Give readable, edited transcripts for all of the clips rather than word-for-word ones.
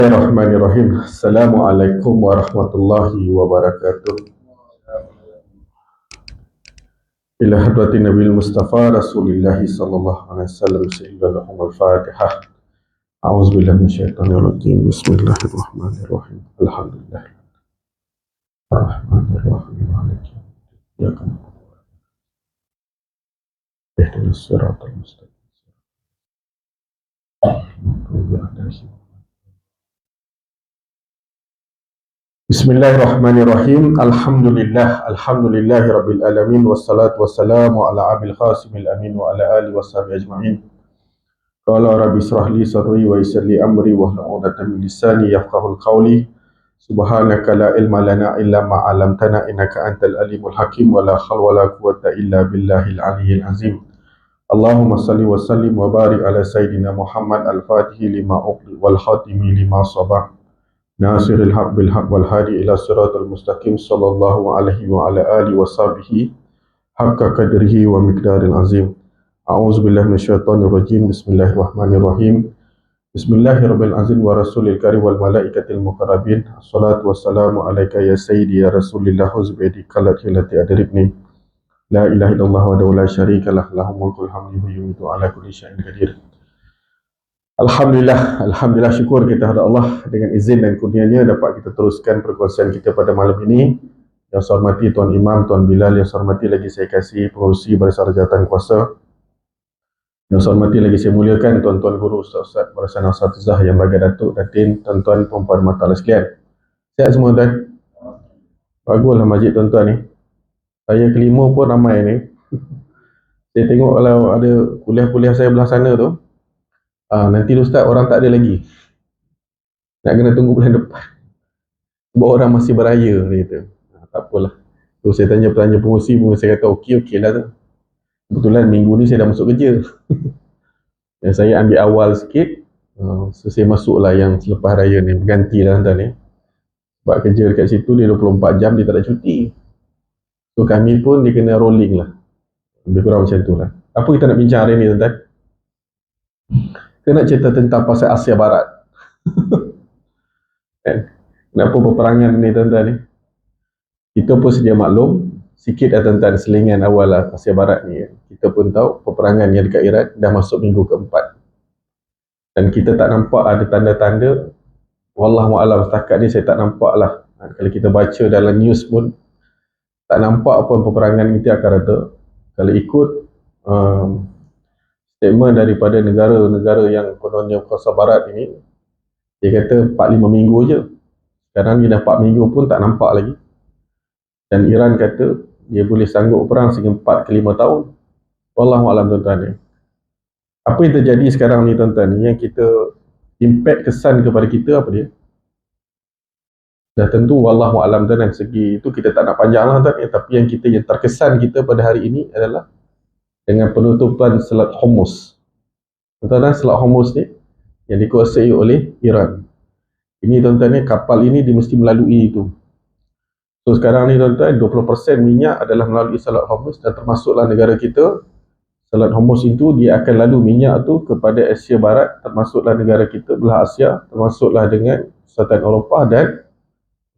Bismillahirrahmanirrahim. Assalamualaikum warahmatullahi wabarakatuh. Ila hadrati Nabil Mustafa Rasulullah sallallahu alaihi wasallam sayyidina al-Fatihah. A'udzubillahi minasyaitonir rajim. Bismillahirrahmanirrahim. Alhamdulillah. Ar-Rahmanir-Rahim. Maliki yaumiddin. Ihdinas siratal mustaqim. Bismillahirrahmanirrahim. Alhamdulillahi rabbil alamin, wassalatu wassalamu ala abil qasimil amin wa ala alihi washabihi ajma'in. Qala rabbi israh li sadri wa yassir li amri wahlul 'uqdatam min lisani yafqahul qawli. Subhanaka la ilma lana illa ma 'allamtana innaka antal alimul hakim wa la hawla wa la quwwata illa billahil aliyyil azim. Allahumma salli wa sallim wa barik ala sayyidina Muhammad al-Fatihi lima ughliqa wal khatimi lima sabaq. Nasiril haq bil haq wal hadi ila siratal mustaqim sallallahu alaihi wa ala alihi wa sahbihi haqqa qadrihi wa miqdaril azim. A'udzubillahi minasyaitonir rajim. Bismillahirrahmanirrahim. Bismillahirabbil azim wa rasulil karim wal malaikatil muqarrabin. Assalatu wassalamu alayka ya sayyidi ya rasulillah huzbidi kalat hilati adribni. La ilaha illallah wa la syarika lah, lahul mulkul hamdu wa yumitu ala kulli syai'in qadir. Alhamdulillah, syukur kita kepada Allah dengan izin dan kurnianya dapat kita teruskan perkongsian kita pada malam ini. Yang saya hormati Tuan Imam, Tuan Bilal, yang saya hormati lagi saya kasih pengurusi Barisan Rajatan Kuasa. Yang saya hormati lagi saya muliakan tuan-tuan guru, ustaz-ustaz, barisan asatizah yang bagi datuk, datin, tuan-tuan, perempuan mata sekalian. Sihat semua tuan? Baguslah masjid tuan-tuan ni. Saya kelima pun ramai ni. Saya tengok kalau ada kuliah-kuliah saya belah sana tu, nanti ustaz orang tak ada lagi. Nak kena tunggu bulan depan. Sebab orang masih beraya, dia kata. Tak apalah. So saya tanya pengurusi pun, saya kata okey lah tu. Kebetulan minggu ni saya dah masuk kerja. Dan saya ambil awal sikit. So saya masuklah yang selepas raya ni, bergantilah tuan ni. Sebab kerja dekat situ dia 24 jam, dia tak ada cuti. So kami pun dia kena rolling lah. Lebih kurang macam tu lah. Apa kita nak bincang hari ni tuan-tuan? Kita nak cerita tentang pasal Asia Barat. Kenapa peperangan ni tuan-tuan ni? Kita pun sedia maklum, sikit dah tentang selingan awal lah Asia Barat ni. Kita pun tahu peperangan yang dekat Iraq dah masuk minggu keempat. Dan kita tak nampak ada tanda-tanda, wallahualam setakat ni saya tak nampak lah. Kalau kita baca dalam news pun, tak nampak pun peperangan kita akan rata. Kalau ikut statement daripada negara-negara yang kononnya kuasa barat ini, dia kata 4-5 minggu je. Sekarang ni dah 4 minggu pun tak nampak lagi. Dan Iran kata dia boleh sanggup perang sehingga 4 ke 5 tahun. Wallahualam tuan-tuan ni. Apa yang terjadi sekarang ni tuan-tuan ni, yang kita impact kesan kepada kita apa dia? Dah tentu wallahualam tuan, dari segi itu kita tak nak panjang lah tuan, tapi yang terkesan kita pada hari ini adalah dengan penutupan Selat Hormuz. Tuan-tuan, Selat Hormuz ni yang dikuasai oleh Iran. Ini tuan-tuan ni, kapal ini dia mesti melalui itu. So sekarang ni tuan-tuan, 20% minyak adalah melalui Selat Hormuz, dan termasuklah negara kita. Selat Hormuz itu dia akan lalu minyak tu kepada Asia Barat, termasuklah negara kita belah Asia, termasuklah dengan Selatan Eropah dan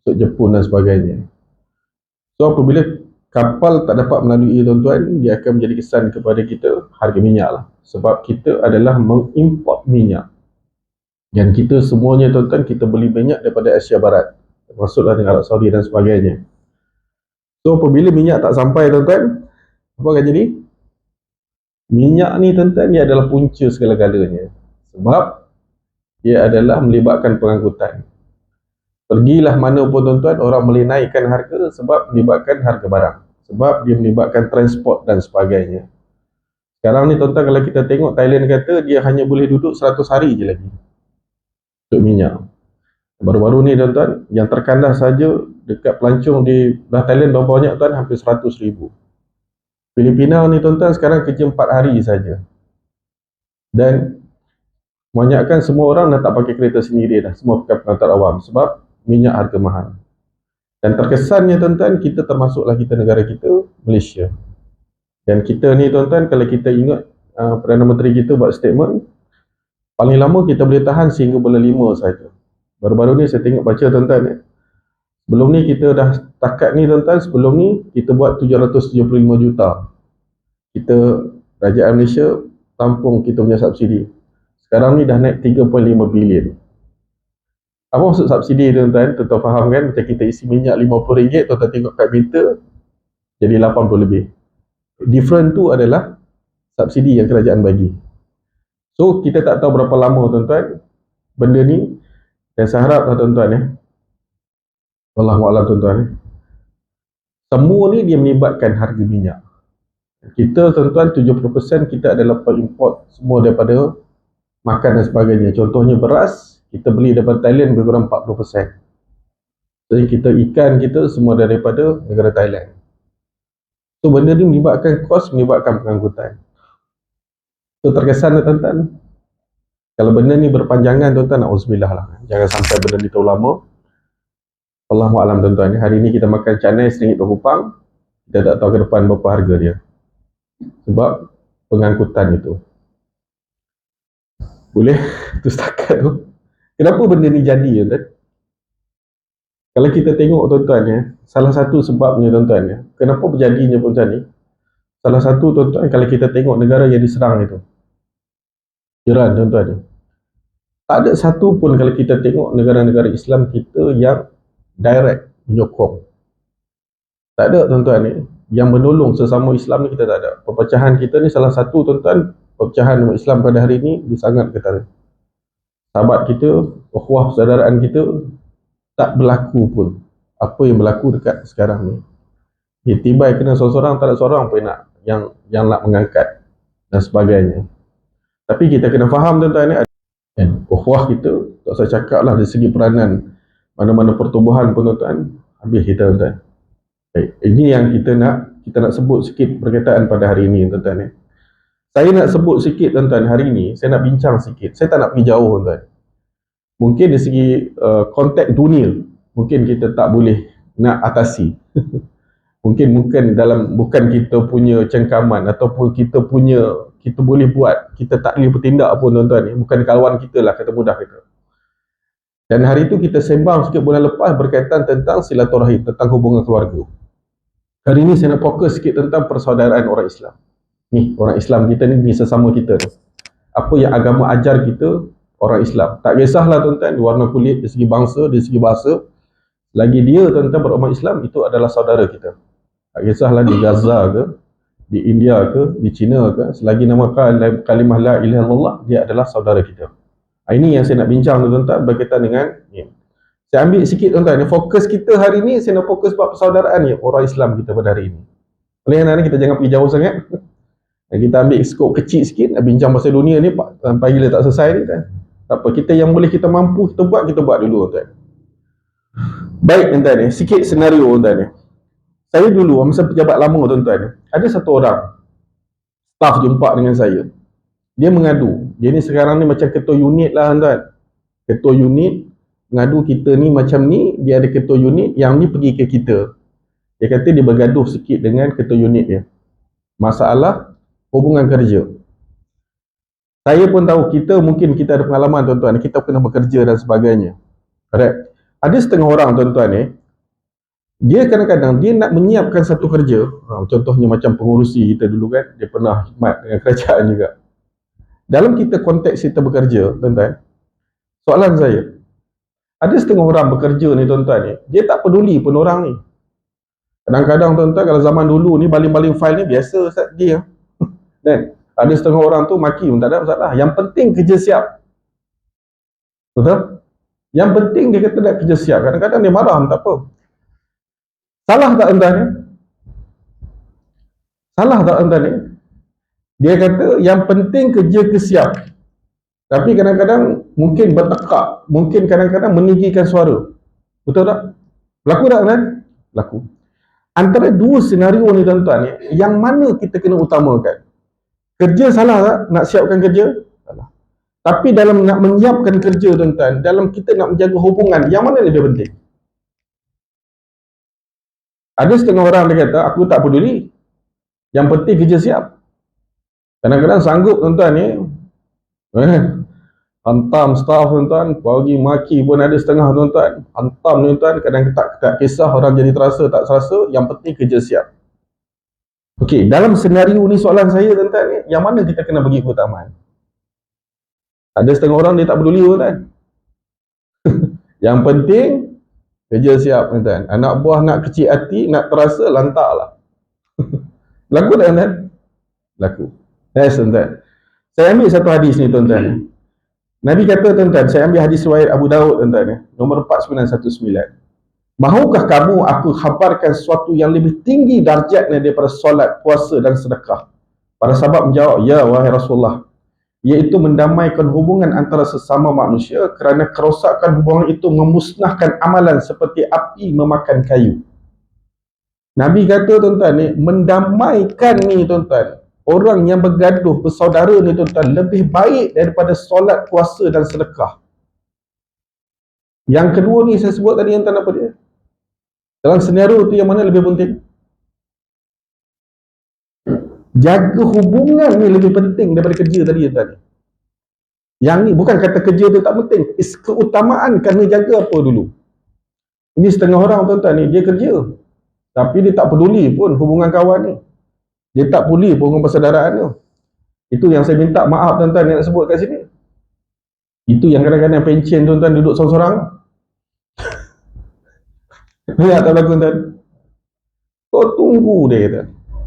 untuk Jepun dan sebagainya. So apabila kapal tak dapat melalui tuan-tuan, dia akan menjadi kesan kepada kita harga minyak lah. Sebab kita adalah mengimport minyak. Dan kita semuanya tuan-tuan, kita beli minyak daripada Asia Barat, termasuklah dengan Arab Saudi dan sebagainya. So apabila minyak tak sampai tuan-tuan, apa akan jadi? Minyak ni tuan-tuan, dia adalah punca segala-galanya. Sebab dia adalah melibatkan pengangkutan. Pergilah mana pun tuan-tuan, orang boleh naikkan harga sebab melibatkan harga barang. Sebab dia melibatkan transport dan sebagainya. Sekarang ni tuan-tuan, kalau kita tengok Thailand kata dia hanya boleh duduk 100 hari je lagi untuk minyak. Baru-baru ni tuan-tuan, yang terkandas saja dekat pelancong di Thailand berapa banyak tuan? Hampir 100,000. Filipina ni tuan-tuan sekarang kerja 4 hari saja. Dan kebanyakan semua orang dah tak pakai kereta sendiri dah, semua pakai pengantar awam sebab minyak harga mahal. Dan terkesannya tuan-tuan, kita termasuklah kita negara kita, Malaysia. Dan kita ni tuan-tuan, kalau kita ingat Perdana Menteri kita buat statement, paling lama kita boleh tahan sehingga bulan 5 saja. Baru-baru ni saya tengok baca tuan-tuan ya. Sebelum ni kita dah takat ni tuan-tuan, sebelum ni kita buat 775 juta. Kita Kerajaan Malaysia tampung kita punya subsidi. Sekarang ni dah naik 3.5 bilion. Apa maksud subsidi tuan-tuan? Tuan-tuan faham kan? Macam kita isi minyak RM50, tuan-tuan tengok kat meter jadi 80 lebih. Different tu adalah subsidi yang kerajaan bagi. So kita tak tahu berapa lama tuan-tuan benda ni, dan saya harap tuan-tuan ya, Wallahualam tuan-tuan ya, semua ni dia melibatkan harga minyak. Kita tuan-tuan 70% kita adalah import semua daripada makan dan sebagainya. Contohnya beras, kita beli daripada Thailand lebih kurang 40%. Jadi kita ikan kita semua daripada negara Thailand. So benda ni melibatkan kos, melibatkan pengangkutan. So terkesan tuan-tuan, kalau benda ni berpanjangan tuan-tuan, na'udzubillah lah. Jangan sampai benda ni terlalu lama. Wallahualam tuan-tuan. Hari ni kita makan canai RM1.20, kita tak tahu ke depan berapa harga dia. Sebab pengangkutan itu. Boleh? Itu setakat tu. Kenapa benda ni jadi tuan-tuan? Kalau kita tengok tuan-tuan ya, salah satu sebabnya tuan-tuan ya, kenapa berjadinya macam ni? Salah satu tuan-tuan, kalau kita tengok negara yang diserang itu, Iran tuan-tuan, tak ada satu pun kalau kita tengok negara-negara Islam kita yang direct menyokong. Tak ada tuan-tuan ni yang menolong sesama Islam ni, kita tak ada. Perpecahan kita ni salah satu tuan-tuan, perpecahan umat Islam pada hari ini sangat ketara. Sahabat kita, ukhuwah persaudaraan kita tak berlaku pun apa yang berlaku dekat sekarang ni. Dia tiba kena seorang-seorang, tak ada seorang pun yang nak mengangkat dan sebagainya. Tapi kita kena faham tuan-tuan ni, ukhuwah kita, tak saya cakap lah dari segi peranan mana-mana pertubuhan pun tuan-tuan, habis kita tuan-tuan. Baik, ini yang kita nak sebut sikit berkaitan pada hari ini tuan-tuan. Saya nak sebut sikit tuan-tuan hari ini, saya nak bincang sikit. Saya tak nak pergi jauh tuan-tuan. Mungkin dari segi konteks dunia, mungkin kita tak boleh nak atasi. mungkin bukan kita punya cengkaman ataupun kita boleh buat, kita tak boleh bertindak pun tuan-tuan. Bukan kawan kita lah, kata mudah kita. Dan hari itu kita sembang sikit bulan lepas berkaitan tentang silaturahim, tentang hubungan keluarga. Hari ini saya nak fokus sikit tentang persaudaraan orang Islam. Ni, orang Islam kita ni sesama kita ni. Apa yang agama ajar kita, orang Islam. Tak kisahlah tuan-tuan, warna kulit, dari segi bangsa, dari segi bahasa. Lagi dia tuan-tuan berumat Islam, itu adalah saudara kita. Tak kisahlah di Gaza ke, di India ke, di China ke, selagi namakan kalimah la ilaha illallah, dia adalah saudara kita. Ini yang saya nak bincang tuan-tuan berkaitan dengan ni. Saya ambil sikit tuan-tuan, fokus kita hari ni, saya nak fokus buat persaudaraan ni, orang Islam kita pada hari ini. Oleh kerana kita jangan pergi jauh sangat. Kita ambil skop kecil sikit, nak bincang pasal dunia ni, pagi dia tak selesai ni kan. Tak apa, kita yang boleh kita mampu kita buat dulu tuan. Baik tuan-tuan ni, sikit senario tuan-tuan ni. Saya dulu masa pejabat lama tuan-tuan ni, ada satu orang staff jumpa dengan saya. Dia mengadu. Dia ni sekarang ni macam ketua unit lah tuan-tuan. Ketua unit mengadu kita ni macam ni, dia ada ketua unit, yang ni pergi ke kita. Dia kata dia bergaduh sikit dengan ketua unit dia. Masalah hubungan kerja. Saya pun tahu mungkin kita ada pengalaman tuan-tuan, kita pernah bekerja dan sebagainya. Alright. Ada setengah orang tuan-tuan ni, dia kadang-kadang dia nak menyiapkan satu kerja, contohnya macam pengurusi kita dulu kan, dia pernah khidmat dengan kerajaan juga. Dalam kita konteks kita bekerja tuan-tuan, soalan saya, ada setengah orang bekerja ni tuan-tuan ni, dia tak peduli pun orang ni. Kadang-kadang tuan-tuan, kalau zaman dulu ni baling-baling file ni biasa dia. Dan ada setengah orang tu maki pun tak ada masalah. Yang penting kerja siap. Betul? Yang penting dia kata nak kerja siap. Kadang-kadang dia marah pun tak apa. Salah tak tuan-tuan ni? Salah tak tuan-tuan ni? Dia kata yang penting kerja siap. Tapi kadang-kadang mungkin bertekak, mungkin kadang-kadang meninggikan suara. Betul tak? Berlaku tak kan? Berlaku. Antara dua senario ni tuan-tuan ni, yang mana kita kena utamakan? Kerja salah tak? Nak siapkan kerja? Salah. Tapi dalam nak menyiapkan kerja tuan-tuan, dalam kita nak menjaga hubungan, yang mana lebih penting? Ada setengah orang dia kata, aku tak peduli. Yang penting kerja siap. Kadang-kadang sanggup tuan-tuan ni, Hantam staff tuan-tuan, bagi maki pun ada setengah tuan-tuan. Hantam tuan-tuan, kadang tak kisah orang jadi terasa tak terasa, yang penting kerja siap. Okey, dalam senario ni soalan saya tuan-tuan ni, yang mana kita kena bagi keutamaan? Ada setengah orang dia tak peduli tuan-tuan. Yang penting kerja siap tuan-tuan. Anak buah nak kecil hati, nak terasa, lantaklah. Laku tak tuan-tuan? Laku. Yes tuan-tuan. Saya ambil satu hadis ni tuan-tuan. Nabi kata tuan-tuan, saya ambil hadis riwayat Abu Daud tuan-tuan, nombor 4919. Mahukah kamu aku khabarkan sesuatu yang lebih tinggi darjatnya daripada solat, puasa dan sedekah? Para sahabat menjawab, ya wahai Rasulullah, iaitu mendamaikan hubungan antara sesama manusia, kerana kerosakan hubungan itu memusnahkan amalan seperti api memakan kayu. Nabi kata tuan-tuan ni, mendamaikan ni tuan-tuan, orang yang bergaduh, bersaudara ni tuan-tuan, lebih baik daripada solat, puasa dan sedekah. Yang kedua ni saya sebut tadi, tuan-tuan, apa dia? Dalam senario tu yang mana lebih penting? Jaga hubungan ni lebih penting daripada kerja tadi, tuan-tuan. Yang ni bukan kata kerja tu tak penting, keutamaan kena jaga apa dulu. Ini setengah orang tuan-tuan ni, dia kerja, tapi dia tak peduli pun hubungan kawan ni. Dia tak peduli pun hubungan persaudaraan tu. Itu yang saya minta maaf tuan-tuan yang nak sebut kat sini. Itu yang kadang-kadang pencen tuan-tuan duduk seorang-seorang. Banyak tak berlaku tuan? Kau tunggu dia kata.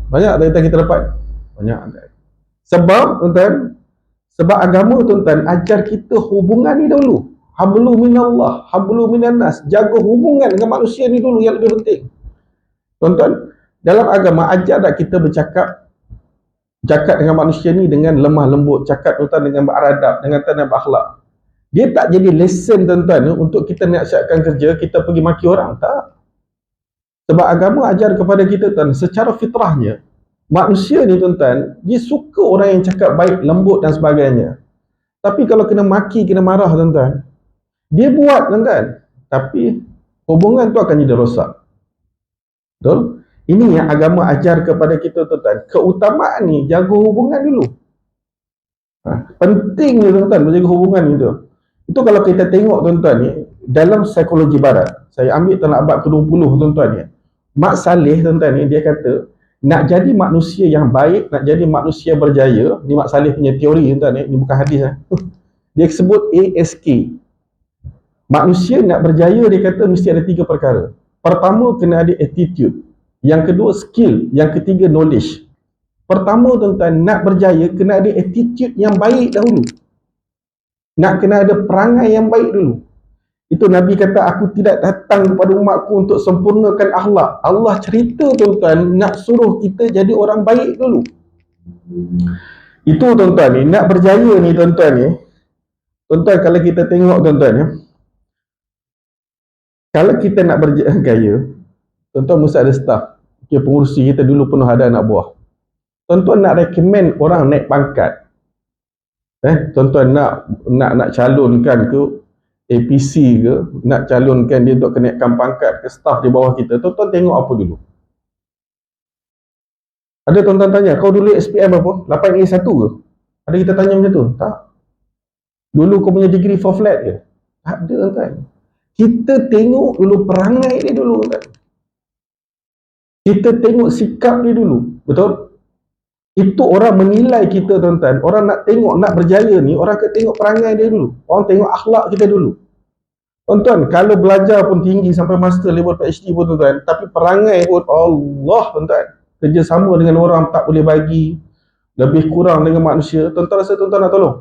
Banyak tak kita dapat? Banyak tuan. Sebab tuan, sebab agama tuan, ajar kita hubungan ni dulu. Hablu minallah, hablu minannas. Jaga hubungan dengan manusia ni dulu yang lebih penting. Tuan-tuan, dalam agama ajar tak kita bercakap dengan manusia ni dengan lemah lembut, cakap tuan dengan beradab, dengan tanda berakhlak. Dia tak jadi lesson tuan-tuan untuk kita nasihatkan kerja, kita pergi maki orang, tak. Sebab agama ajar kepada kita tuan, secara fitrahnya manusia ni tuan-tuan, dia suka orang yang cakap baik, lembut dan sebagainya. Tapi kalau kena maki, kena marah tuan-tuan, dia buat tuan-tuan, tapi hubungan tu akan jadi rosak. Betul? Ini yang agama ajar kepada kita tuan-tuan. Keutamaan ni, jaga hubungan dulu. Penting ni tuan-tuan, menjaga hubungan ni tu. Itu kalau kita tengok tuan-tuan ni, dalam psikologi barat, saya ambil dalam abad ke-20 tuan-tuan ni, Mak Saleh tuan-tuan ni, dia kata, nak jadi manusia yang baik, nak jadi manusia berjaya, ni Mak Saleh punya teori tuan-tuan ni, ni bukan hadis. Dia sebut ASK. Manusia nak berjaya, dia kata mesti ada 3 perkara. Pertama, kena ada attitude. Yang kedua, skill. Yang ketiga, knowledge. Pertama tuan-tuan, nak berjaya, kena ada attitude yang baik dahulu. Nak kena ada perangai yang baik dulu. Itu Nabi kata, aku tidak datang kepada umatku untuk sempurnakan akhlak. Allah cerita tuan-tuan, nak suruh kita jadi orang baik dulu. Itu tuan-tuan ni, nak berjaya ni tuan-tuan ni, tuan-tuan kalau kita tengok tuan-tuan ni, kalau kita nak berjaya, tuan-tuan mesti ada staff. Okay, pengurusi kita dulu penuh ada anak buah. Tuan-tuan nak recommend orang naik pangkat. Tuan-tuan nak calonkan ke APC ke, nak calonkan dia untuk kenaikkan pangkat ke staff di bawah kita, tuan-tuan tengok apa dulu? Ada tuan-tuan tanya, kau dulu SPM apa? 8A1 ke? Ada kita tanya macam tu? Tak. Dulu kau punya degree for flat ke? Tak ada tuan-tuan. Kita tengok dulu perangai dia dulu tuan-tuan. Kita tengok sikap dia dulu. Betul? Itu orang menilai kita tuan-tuan. Orang nak tengok, nak berjaya ni, orang akan tengok perangai dia dulu. Orang tengok akhlak kita dulu. Tuan-tuan, kalau belajar pun tinggi sampai master level PhD pun tuan-tuan, tapi perangai pun, Allah tuan-tuan, kerjasama dengan orang tak boleh bagi, lebih kurang dengan manusia, tuan-tuan rasa tuan-tuan nak tolong?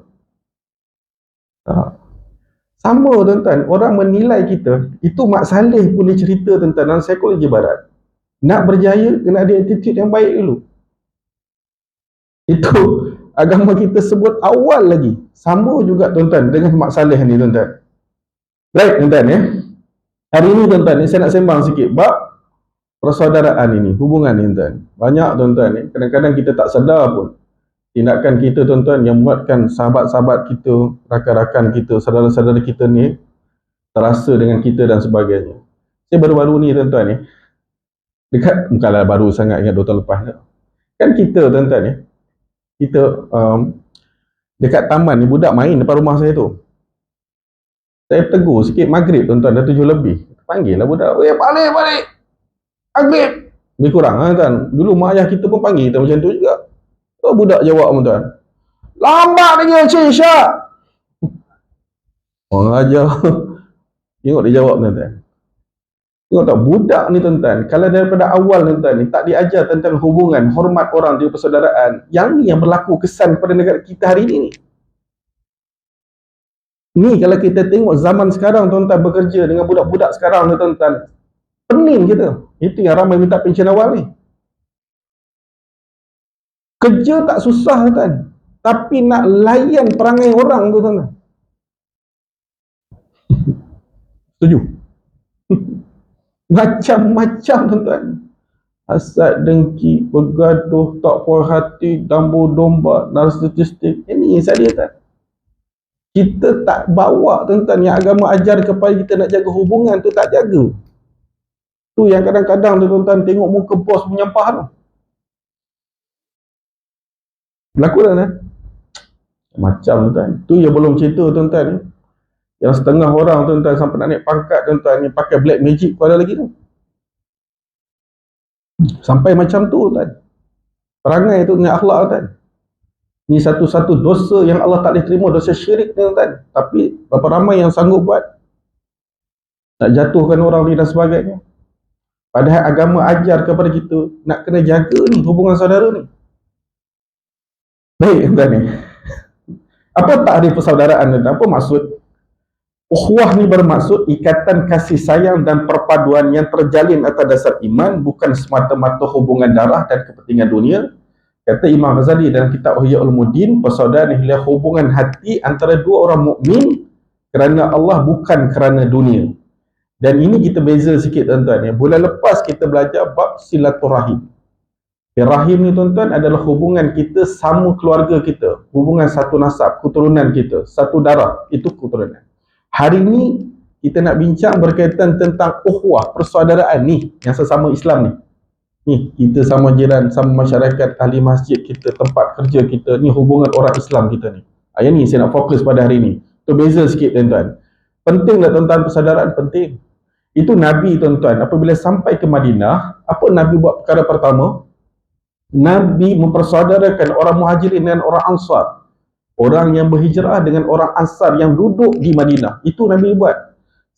Tak. Sama tuan-tuan, orang menilai kita. Itu Mak Saleh boleh cerita tuan-tuan dalam psikologi barat. Nak berjaya, kena ada attitude yang baik dulu. Itu agama kita sebut awal lagi. Sama juga tuan-tuan dengan Mak Saleh ni tuan-tuan. Right tuan-tuan ya. Hari ini tuan-tuan ni saya nak sembang sikit bab persaudaraan ini, hubungan ni tuan-tuan. Banyak tuan-tuan ni, kadang-kadang kita tak sedar pun tindakan kita tuan-tuan yang membuatkan sahabat-sahabat kita, rakan-rakan kita, saudara-saudara kita ni terasa dengan kita dan sebagainya. Saya baru-baru ni tuan-tuan ni, dekat, bukanlah baru sangat, ingat 2 tahun lepas dah. Kan kita tuan-tuan ni, kita dekat taman ni, budak main depan rumah saya tu. Saya tegur sikit maghrib tuan-tuan, dah 7 lebih. Panggil lah budak, balik maghrib. Lebih kurang kan. Dulu mak ayah kita pun panggil kita macam tu juga. So, budak jawab tuan-tuan, lambat lagi Encik Syak. Orang ajar. Tengok dia jawab tuan-tuan. Tengok tak, budak ni tuan-tuan, kalau daripada awal tuan-tuan ni tak diajar tentang hubungan, hormat orang di persaudaraan, yang ni yang berlaku kesan pada negara kita hari ni. Ni kalau kita tengok zaman sekarang tuan-tuan bekerja dengan budak-budak sekarang ni tuan-tuan, pening kita. Itu yang ramai minta pension awal ni. Kerja tak susah tuan-tuan, tapi nak layan perangai orang tu tuan-tuan. Setuju? Macam-macam tuan-tuan. Hasad, dengki, bergaduh, tak puas hati, dambu domba, narsistik. Ini yang saya lihat. Kita tak bawa tuan-tuan yang agama ajar kepada kita nak jaga hubungan tu, tak jaga. Tu yang kadang-kadang tuan-tuan tengok muka bos menyampah tu. Berlaku dah. Macam tuan-tuan. Tu yang belum cerita tuan-tuan. Yang setengah orang tuan-tuan sampai nak naik pangkat tuan-tuan ni pakai black magic pada lagi tu. Sampai macam tu tuan. Perangai tu dengan akhlak tuan. Ni satu-satu dosa yang Allah tak boleh terima, dosa syirik tuan-tuan. Tapi berapa ramai yang sanggup buat. Nak jatuhkan orang ni dan sebagainya. Padahal agama ajar kepada kita nak kena jaga ni hubungan saudara ni. Baik tuan ni. Apa takrif persaudaraan tuan? Apa maksud? Ukhuwah ni bermaksud ikatan kasih sayang dan perpaduan yang terjalin atas dasar iman, bukan semata-mata hubungan darah dan kepentingan dunia. Kata Imam Ghazali dalam kitab Ihya Ulumuddin, persaudaraan ialah hubungan hati antara dua orang mukmin kerana Allah, bukan kerana dunia. Dan ini kita beza sikit tuan-tuan ya. Bulan lepas kita belajar bab silaturahim. Rahim ni tuan-tuan adalah hubungan kita sama keluarga kita, hubungan satu nasab, keturunan kita, satu darah, itu keturunan. Hari ni kita nak bincang berkaitan tentang ukhuwah, persaudaraan ni yang sesama Islam ni. Ni kita sama jiran, sama masyarakat, ahli masjid kita, tempat kerja kita, ni hubungan orang Islam kita ni. Yang ni saya nak fokus pada hari ni. Tu beza sikit tuan-tuan. Penting tak tuan-tuan persaudaraan? Penting. Itu Nabi tuan-tuan, apabila sampai ke Madinah, apa Nabi buat perkara pertama? Nabi mempersaudarakan orang Muhajirin dengan orang Ansar. Orang yang berhijrah dengan orang Ansar yang duduk di Madinah. Itu Nabi buat.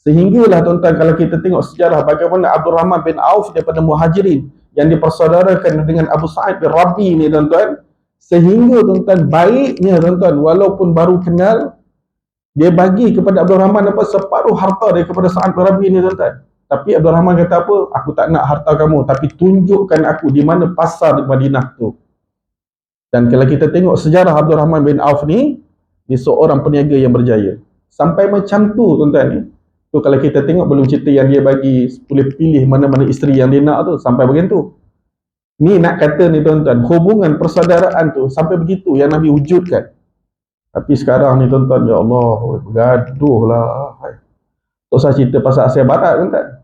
Sehinggalah tuan-tuan kalau kita tengok sejarah bagaimana Abdul Rahman bin Auf daripada Muhajirin yang dipersaudarakan dengan Abu Sa'id bin Rabi ni tuan-tuan, sehingga tuan-tuan baiknya tuan-tuan, walaupun baru kenal, dia bagi kepada Abdul Rahman apa, separuh harta daripada Sa'id bin Rabi ni tuan-tuan. Tapi Abdul Rahman kata apa? Aku tak nak harta kamu, tapi tunjukkan aku di mana pasar di Madinah tu. Dan kalau kita tengok sejarah Abdul Rahman bin Auf ni, dia seorang peniaga yang berjaya. Sampai macam tu tuan-tuan ni. Tu kalau kita tengok belum cerita yang dia bagi boleh pilih mana-mana isteri yang dia nak tu, sampai begitu. Ni nak kata ni tuan-tuan, hubungan persaudaraan tu sampai begitu yang Nabi wujudkan. Tapi sekarang ni tuan-tuan, ya Allah, bergaduh lah. Tak usah cerita pasal Asia Barat tuan-tuan.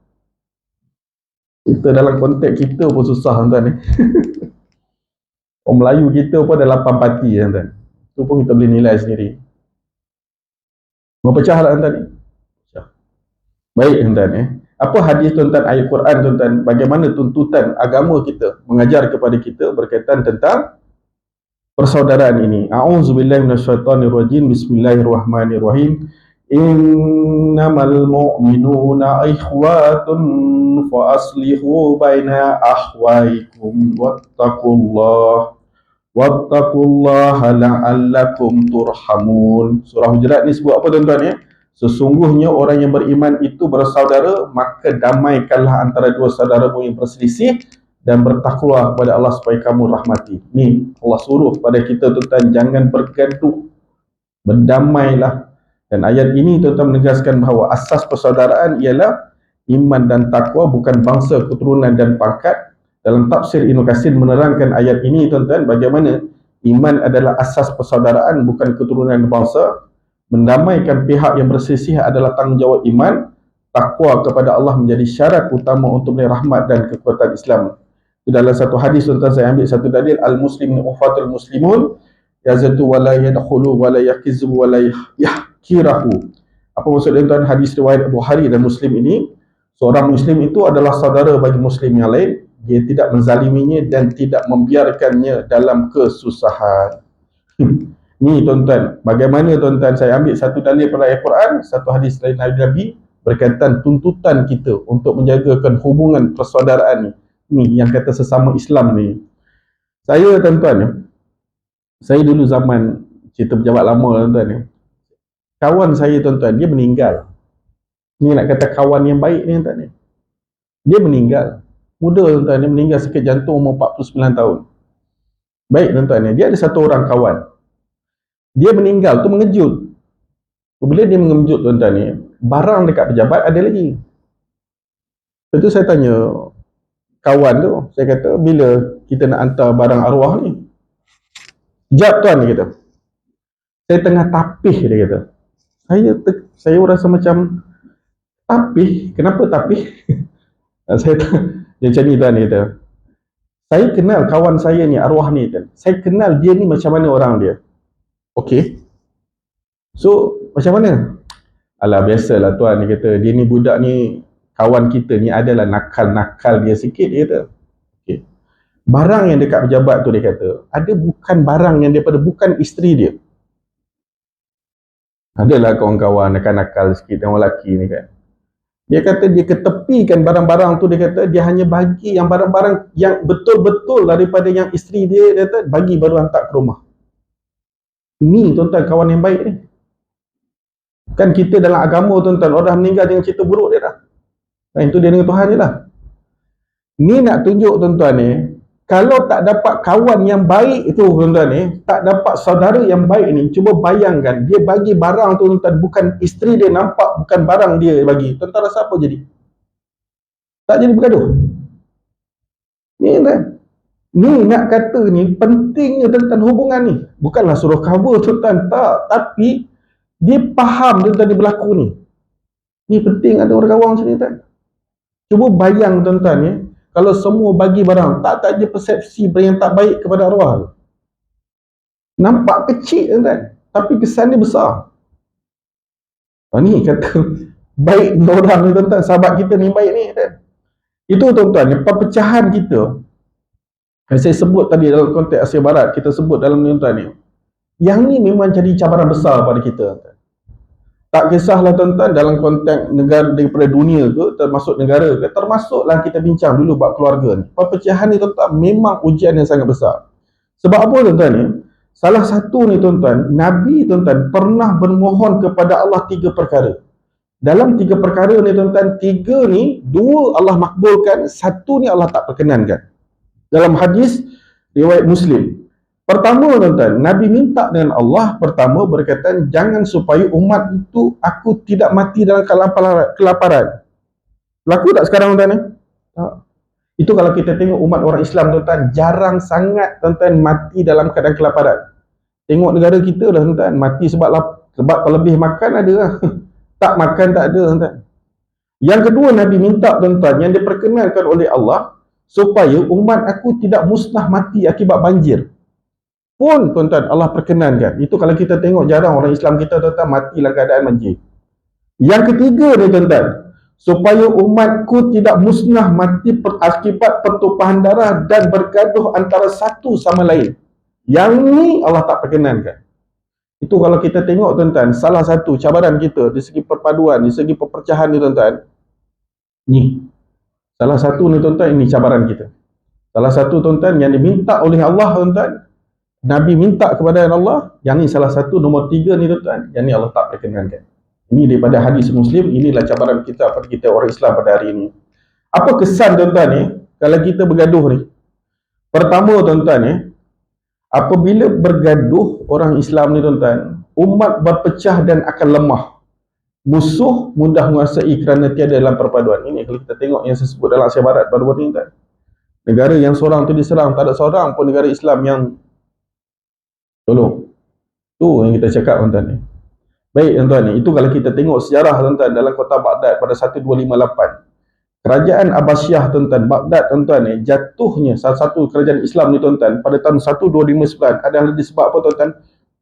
Kita dalam konteks kita pun susah tuan-tuan ni. Orang Melayu kita pun ada 8 parti tuan-tuan. Tu pun kita boleh nilai sendiri. Berpecah lah tuan-tuan ni. Baik tuan-tuan apa hadis tuan-tuan, ayat Quran tuan-tuan, bagaimana tuntutan agama kita mengajar kepada kita berkaitan tentang persaudaraan ini. A'udzubillahi minasyaitonirrajim. Bismillahirrahmanirrahim. Innamal mu'minuna ikhwatun fa aslihu baina akhwaikum wattaqullaha la'allakum turhamun. Surah Hujurat ni sebut apa tuan-tuan ya? Sesungguhnya orang yang beriman itu bersaudara, maka damaikanlah antara dua saudaramu yang berselisih dan bertakwa kepada Allah supaya kamu rahmati. Ni Allah suruh pada kita tuan-tuan, jangan bergaduh, berdamailah. Dan ayat ini tuan-tuan menegaskan bahawa asas persaudaraan ialah iman dan takwa, bukan bangsa, keturunan dan pangkat. Dalam tafsir Ibnu Katsir menerangkan ayat ini tuan-tuan, bagaimana iman adalah asas persaudaraan, bukan keturunan dan bangsa. Mendamaikan pihak yang berselisih adalah tanggungjawab iman. Takwa kepada Allah menjadi syarat utama untuk meraih rahmat dan kekuatan Islam. Dalam satu hadis tuan-tuan, saya ambil satu dalil, al-muslimin ufatul muslimun yazatu wa la yadkhulu wa la yakizu wa la yahkirahu. Apa maksud dia tuan? Hadis riwayat Bukhari dan Muslim ini, seorang Muslim itu adalah saudara bagi Muslim yang lain. Dia tidak menzaliminya dan tidak membiarkannya dalam kesusahan. Ni tuan-tuan, bagaimana tuan-tuan, saya ambil satu dalil pada ayat Quran, satu hadis lain Nabi berkaitan tuntutan kita untuk menjagakan hubungan persaudaraan ni. Ni yang kata sesama Islam ni. Saya tuan-tuan, saya dulu zaman cerita pejabat lama tuan-tuan ni, kawan saya tuan-tuan, dia meninggal. Ni nak kata kawan yang baik ni tuan-tuan ni. Dia meninggal. Muda tuan-tuan, dia meninggal sakit jantung umur 49 tahun. Baik tuan-tuan ni, dia ada satu orang kawan. Dia meninggal tu mengejut. Bila dia mengejut tuan-tuan ni, barang dekat pejabat ada lagi. Lepas tu saya tanya kawan tu, saya kata, bila kita nak hantar barang arwah ni? Jap tuan, dia kata. Saya tengah tapih, dia kata. Saya rasa macam tapih, kenapa tapih? Dia macam ni tuan, dia kata. Saya kenal kawan saya ni, arwah ni tuan. Saya kenal dia ni macam mana orang dia. Okey. So, macam mana? Alah, biasalah tuan, dia kata. Dia ni budak ni, kawan kita ni adalah nakal-nakal dia sikit, dia kata. Okay. Barang yang dekat pejabat tu, dia kata, ada bukan barang yang daripada bukan isteri dia. Adalah kawan-kawan nakal-nakal sikit orang lelaki ni kan. Dia kata dia ketepikan barang-barang tu, dia kata dia hanya bagi yang barang-barang yang betul-betul daripada yang isteri dia, dia kata bagi baru hantar ke rumah. Ni tuan-tuan kawan yang baik ni. Kan kita dalam agama tuan-tuan, orang dah meninggal dengan cerita buruk dia dah. Itu dia dengan Tuhan je lah. Ni nak tunjuk tuan-tuan ni, kalau tak dapat kawan yang baik itu tuan-tuan ni, tak dapat saudara yang baik ni, cuba bayangkan, dia bagi barang tu tuan-tuan, bukan isteri dia nampak, bukan barang dia bagi. Tuan-tuan rasa apa jadi? Tak jadi bergaduh. Ni tuan. Ni nak kata ni, pentingnya tuan-tuan hubungan ni. Bukanlah suruh cover tuan-tuan, tak. Tapi, dia faham tuan-tuan dia berlaku ni. Ni penting ada orang kawan macam ni tuan. Cuba bayang tuan-tuan ya, kalau semua bagi barang, tak ada persepsi yang tak baik kepada arwah. Nampak kecil tuan-tuan, tapi kesan dia besar. Ni kata baik orang ni tuan-tuan, sahabat kita ni baik ni tuan. Itu tuan-tuan, perpecahan kita. Saya sebut tadi dalam konteks Asia Barat, kita sebut dalam ni tuan ni. Yang ni memang jadi cabaran besar pada kita tuan. Tak kisahlah tuan-tuan dalam konteks negara daripada dunia ke, termasuk negara ke, termasuklah kita bincang dulu buat keluarga ni. Perpecahan ni tuan-tuan memang ujian yang sangat besar. Sebab apa tuan-tuan ni? Salah satu ni tuan-tuan, Nabi tuan-tuan pernah bermohon kepada Allah 3 perkara. Dalam 3 perkara ni tuan-tuan, 3 ni, 2 Allah makbulkan, 1 ni Allah tak perkenankan. Dalam hadis riwayat Muslim. Pertama tuan-tuan, Nabi minta dengan Allah, pertama berkaitan jangan supaya umat itu aku tidak mati dalam kelaparan. Berlaku tak sekarang tuan-tuan ni? Tak. Itu kalau kita tengok umat orang Islam tuan-tuan, jarang sangat tuan-tuan mati dalam keadaan kelaparan. Tengok negara kita lah tuan-tuan, mati sebab terlebih makan ada lah. Tak makan tak ada tuan-tuan. Yang kedua Nabi minta tuan-tuan, yang diperkenalkan oleh Allah, supaya umat aku tidak musnah mati akibat banjir. Pun tuan-tuan Allah perkenankan. Itu kalau kita tengok jarang orang Islam kita tuan-tuan mati dalam keadaan banjir. Yang ketiga ni tuan-tuan, supaya umatku tidak musnah mati akibat pertumpahan darah dan bergaduh antara satu sama lain. Yang ni Allah tak perkenankan. Itu kalau kita tengok tuan-tuan, salah satu cabaran kita di segi perpaduan, di segi perpecahan ni tuan-tuan. Ni. Salah satu ni tuan-tuan, ini cabaran kita. Salah satu tuan-tuan yang diminta oleh Allah tuan-tuan, Nabi minta kepada Allah, yang ni salah satu, nombor 3 ni tuan-tuan, yang ni Allah tak perkenankan. Ini daripada hadis Muslim, inilah cabaran kita pada kita orang Islam pada hari ini. Apa kesan tuan-tuan ni, kalau kita bergaduh ni? Pertama tuan-tuan ni, apabila bergaduh orang Islam ni tuan-tuan, umat berpecah dan akan lemah. Musuh mudah menguasai kerana tiada dalam perpaduan. Ini kalau kita tengok yang saya sebut dalam Asia Barat baru-baru ni tuan. Negara yang seorang tu diserang, tak ada seorang pun negara Islam yang tolong. Tu yang kita cakap tuan-tuan ni. Baik tuan-tuan ni, itu kalau kita tengok sejarah tuan-tuan dalam kota Baghdad pada 1258. Kerajaan Abbasiyah tuan-tuan, Baghdad tuan-tuan ni, jatuhnya salah satu kerajaan Islam ni tuan-tuan pada tahun 1259 adalah disebab apa tuan-tuan?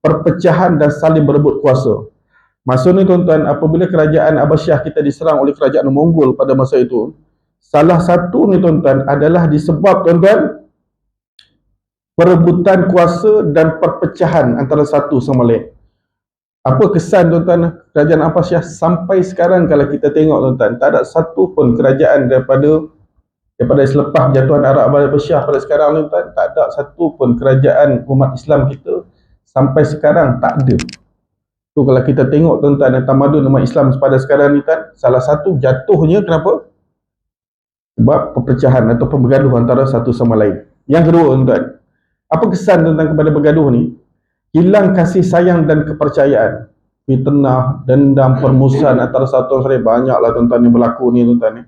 Perpecahan dan saling berebut kuasa. Masa ni tuan-tuan, apabila kerajaan Abbasiyah kita diserang oleh kerajaan Mongol pada masa itu, salah satu ni tuan-tuan adalah disebab tuan-tuan perebutan kuasa dan perpecahan antara satu sama lain. Apa kesan tuan-tuan kerajaan Abbasiyah sampai sekarang? Kalau kita tengok tuan-tuan, tak ada satu pun kerajaan daripada selepas jatuhan Arab Abbasiyah pada sekarang ni tuan, tak ada satu pun kerajaan umat Islam kita sampai sekarang tak ada. Tu kalau kita tengok tuan-tuan tamadun umat Islam pada sekarang ni tuan, salah satu jatuhnya kenapa? Sebab perpecahan atau bergaduh antara satu sama lain. Yang kedua tuan-tuan, apa kesan tentang kepada bergaduh ni? Hilang kasih sayang dan kepercayaan. Fitnah, dendam, permusuhan antara satu sama lain. Banyaklah tuan-tuan yang berlaku ni tuan-tuan ni.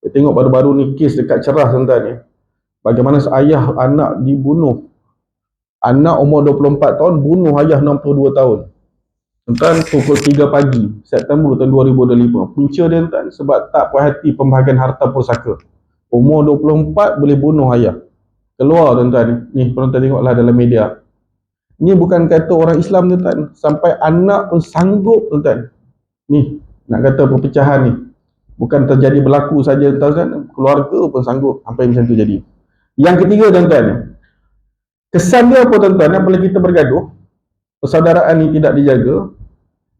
Kita tengok baru-baru ni kes dekat Cerah tuan-tuan ni. Bagaimana ayah anak dibunuh. Anak umur 24 tahun bunuh ayah 62 tahun. Tuan-tuan, pukul 3 pagi September tahun 2025. Punca dia tuan sebab tak puas hati pembahagian harta pusaka. Umur 24 boleh bunuh ayah. Keluar tuan-tuan ni penonton tengoklah dalam media. Ni bukan kata orang Islam tuan-tuan, sampai anak pun sanggup tuan-tuan. Ni nak kata perpecahan ni bukan terjadi berlaku saja tuan-tuan, keluarga pun sanggup sampai macam tu jadi. Yang ketiga tuan-tuan, kesan dia apa tuan-tuan? Apabila kita bergaduh, persaudaraan ni tidak dijaga,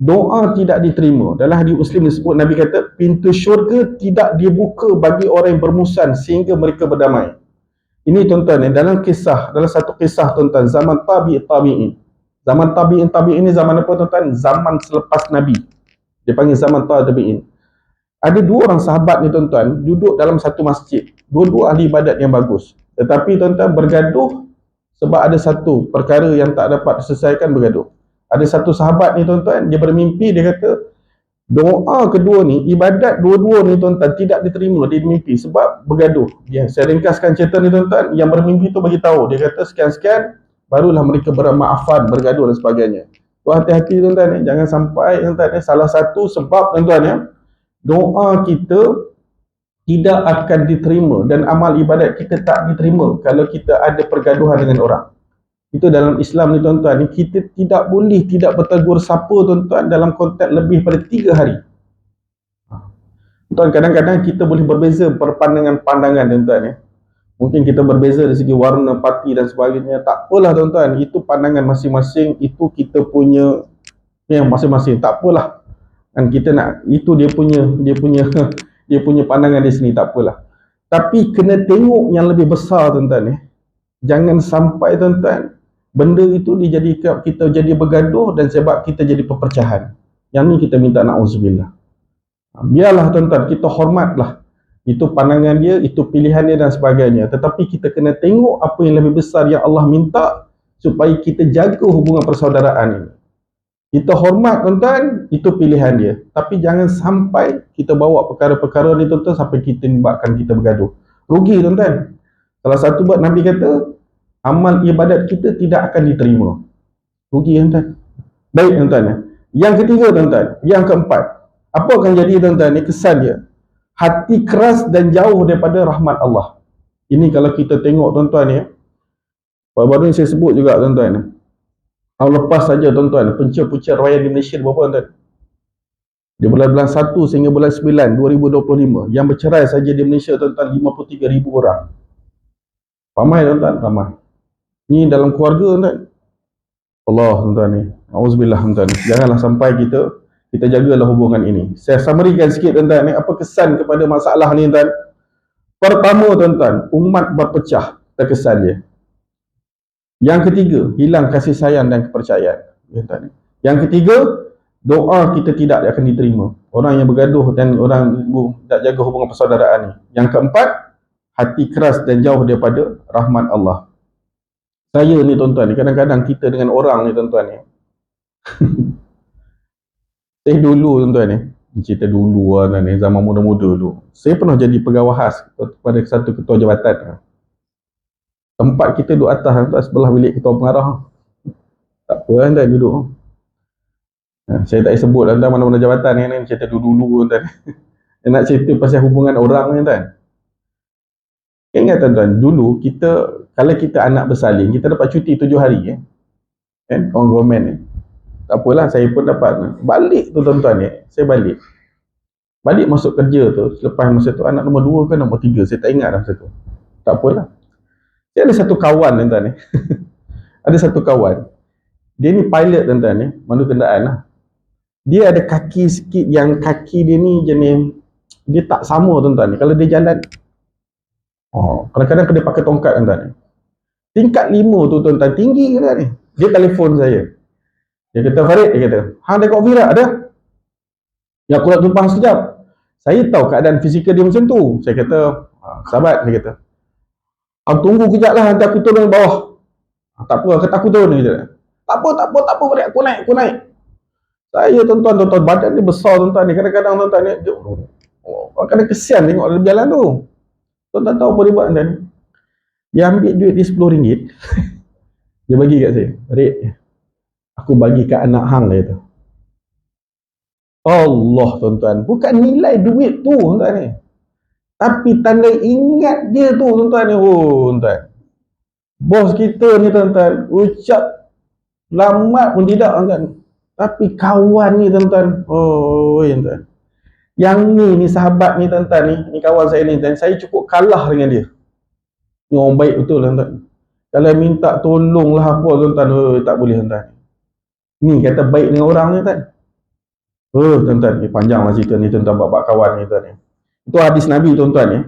doa tidak diterima. Dalam hadis Muslim disebut, Nabi kata pintu syurga tidak dibuka bagi orang yang bermusuhan sehingga mereka berdamai. Ini tuan-tuan, dalam satu kisah tuan-tuan, zaman tabi'in. Zaman tabi'in ni zaman apa tuan-tuan? Zaman selepas Nabi. Dia panggil zaman tabi'in. Ada dua orang sahabat ni tuan-tuan, duduk dalam satu masjid. Dua-dua ahli ibadat yang bagus. Tetapi tuan-tuan bergaduh sebab ada satu perkara yang tak dapat diselesaikan, bergaduh. Ada satu sahabat ni tuan-tuan, dia bermimpi, dia kata doa kedua ni, ibadat dua-dua ni tuan-tuan tidak diterima di mimpi sebab bergaduh. Saya ringkaskan cerita ni tuan-tuan, yang bermimpi tu bagi tahu, dia kata sekian-sekian barulah mereka bermaafan, bergaduh dan sebagainya. Tu hati-hati tuan-tuan, jangan sampai tuan-tuan, salah satu sebab tuan-tuan doa kita tidak akan diterima dan amal ibadat kita tak diterima kalau kita ada pergaduhan dengan orang. Itu dalam Islam ni tuan-tuan, kita tidak boleh tidak bertegur sapa tuan-tuan dalam konteks lebih pada 3 hari. Tuan, kadang-kadang kita boleh berbeza pandangan tuan-tuan. Mungkin kita berbeza dari segi warna, parti dan sebagainya. Tak apalah tuan-tuan, itu pandangan masing-masing, itu kita punya yang masing-masing. Tak apalah. Dan kita nak, itu dia punya dia punya pandangan di sini, tak apalah. Tapi kena tengok yang lebih besar tuan-tuan. Jangan sampai tuan-tuan benda itu dijadikan kita jadi bergaduh dan sebab kita jadi perpecahan. Yang ni kita minta na'udzubillah. Biarlah tuan-tuan, kita hormatlah. Itu pandangan dia, itu pilihan dia dan sebagainya. Tetapi kita kena tengok apa yang lebih besar yang Allah minta supaya kita jaga hubungan persaudaraan ini. Kita hormat tuan-tuan, itu pilihan dia. Tapi jangan sampai kita bawa perkara-perkara ni tuan-tuan sampai kita menyebabkan kita bergaduh. Rugi tuan-tuan. Salah satu buat Nabi kata, amal ibadat kita tidak akan diterima. Rugi tuan-tuan. Baik tuan-tuan. Yang ketiga tuan-tuan, yang keempat, apa akan jadi tuan-tuan ni kesan dia? Hati keras dan jauh daripada rahmat Allah. Ini kalau kita tengok tuan-tuan ni, baru-baru ni saya sebut juga tuan-tuan. Tahun lepas saja tuan-tuan, punca-punca raya di Malaysia berapa tuan-tuan? Di bulan 1 sehingga bulan 9 2025, yang bercerai saja di Malaysia tuan-tuan 53,000 orang. Ramai tuan-tuan, ramai. Ni dalam keluarga tuan-tuan. Allah tuan-tuan ni. Auzubillah tuan-tuan. Janganlah sampai kita jagalah hubungan ini. Saya summarikan sikit tuan-tuan ni, apa kesan kepada masalah ni tuan. Pertama tuan-tuan, umat berpecah, terkesan dia. Yang ketiga, hilang kasih sayang dan kepercayaan. Tuan-tuan. Yang ketiga, doa kita tidak akan diterima. Orang yang bergaduh dan orang tak jaga hubungan persaudaraan ni. Yang keempat, hati keras dan jauh daripada rahmat Allah. Saya ni tuan-tuan, kadang-kadang kita dengan orang ni tuan-tuan ni. Saya dulu tuan-tuan ni, cerita dulu tuan-tuan ni, zaman muda-muda dulu. Saya pernah jadi pegawai khas kepada satu ketua jabatan. Tempat kita duduk atas tuan, sebelah bilik ketua pengarah. Tak apa tuan, duduk. Saya tak sebut tuan mana-mana jabatan ni, cerita dulu-dulu tuan. Nak cerita pasal hubungan orang ni tuan. Ingat tuan-tuan, dulu kita, kalau kita anak bersalin, kita dapat cuti 7 hari kan, orang government ni. Tak apalah, saya pun dapat balik tu tuan-tuan ni. Saya balik masuk kerja tu, selepas masa tu anak nombor 2 ke nombor 3, saya tak ingat dah masa tu. Tak apalah. Saya ada satu kawan tuan-tuan ni. Ada satu kawan. Dia ni pilot tuan-tuan ni, mandu kenderaan lah. Dia ada kaki sikit yang kaki dia ni jenis dia tak sama tuan-tuan ni. Kalau dia jalan, kadang-kadang dia pakai tongkat tuan-tuan ni. Tingkat 5 tu tuan-tuan, tinggi ke ni. Dia telefon saya. Dia kata, Farid, dia kata, hang ada kopi tak? Ada? Ya, aku nak tumpang sekejap. Saya tahu keadaan fizikal dia macam tu. Saya kata, sahabat, dia kata, tunggu kejap lah, nanti aku turun bawah. Tak apa, kata aku turun. Dia kata, tak apa, Farid, aku naik. Saya tuan-tuan, badan ni besar tuan-tuan ni. Kadang-kadang tuan-tuan ni, kadang kesian tengok dia berjalan tu. Tuan-tuan tahu apa dia buat tuan-tuan ni? Dia ambil duit dia RM10. Dia bagi kat saya. Farid, aku bagi kat anak hang, dia kata. Allah tuan-tuan, bukan nilai duit tu tuan-tuan ni, tapi tanda ingat dia tu tuan-tuan ni. Tuan-tuan, bos kita ni tuan-tuan, ucap selamat pun tidak tuan-tuan, tapi kawan ni tuan-tuan, tuan-tuan, yang ni sahabat ni tuan-tuan ni kawan saya ni, dan saya cukup kalah dengan dia. Ni orang baik betul tuan-tuan. Kalau minta tolong lah apa tuan-tuan, tak boleh tuan-tuan. Ni kata baik dengan orang ni tuan. Tuan-tuan, panjanglah cerita ni tuan-tuan, bab kawan ni tuan-tuan. Itu hadis Nabi tuan-tuan ya.